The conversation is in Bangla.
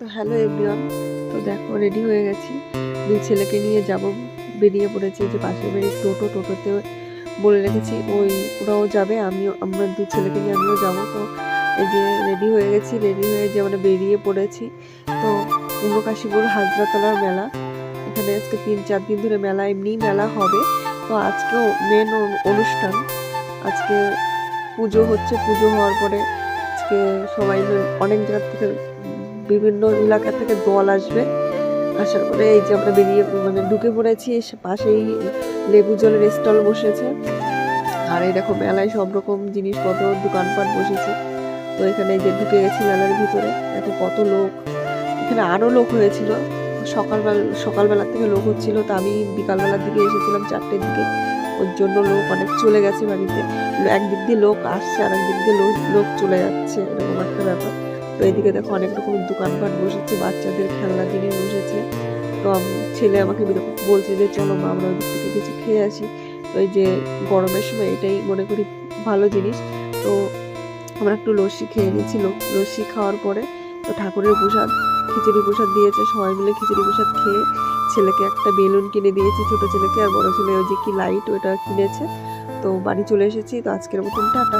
তো হ্যালো এভরিওয়ান, তো দেখো রেডি হয়ে গেছি। দুই ছেলেকে নিয়ে যাব, বেরিয়ে পড়েছি। যে পাশের বাড়ির টোটোতে বলে রেখেছি, ওরাও যাবে, আমরা দুই ছেলেকে নিয়ে আমিও যাব। তো এই যে রেডি হয়ে গেছি, রেডি হয়ে যে আমরা বেরিয়ে পড়েছি। তো কাশীপুর হাজরাতলার মেলা, এখানে আজকে 3-4 দিন ধরে মেলা, এমনি মেলা হবে। তো আজকেও মেন অনুষ্ঠান, আজকে পুজো হচ্ছে। পুজো হওয়ার পরে আজকে সবাই অনেক জায়গা থেকে, বিভিন্ন এলাকা থেকে দল আসবে। আসার পরে এই যে আমরা বেরিয়ে ঢুকে পড়েছি। পাশেই লেবু জলের স্টল বসেছে, আর এই দেখো মেলায় সব রকম জিনিসপত্র দোকানপাট বসেছে। তো এখানে এই যে ঢুকে গেছি মেলার ভিতরে, এত কত লোক। এখানে আরও লোক হয়েছিল, সকালবেলা থেকে লোক হচ্ছিল। তো আমি বিকালবেলার দিকে এসেছিলাম 4টের দিকে, ওর জন্য লোক অনেক চলে গেছে বাড়িতে। একদিক দিয়ে লোক আসছে আর একদিক দিয়ে লোক চলে যাচ্ছে, এরকম একটা ব্যাপার। তো এইদিকে দেখো অনেক রকম দোকানপাট বসেছে, বাচ্চাদের খেলনা জিনিস বসেছে। তো ছেলে আমাকে বলছে যে চলো মা আমরা ওই দিক থেকে কিছু খেয়ে আসি। তো এই যে গরমের সময় এটাই মনে করি ভালো জিনিস। তো আমরা একটু লস্যি খেয়ে নিয়েছি। লস্যি খাওয়ার পরে তো ঠাকুরের প্রসাদ, খিচুড়ি প্রসাদ দিয়েছে। সবাই মিলে খিচুড়ি প্রসাদ খেয়ে ছেলেকে একটা বেলুন কিনে দিয়েছি, ছোটো ছেলেকে। আর বড়ো ছেলে ওই যে কি লাইট, ওটা কিনেছে। তো বাড়ি চলে এসেছি। তো আজকের মতন টাটা।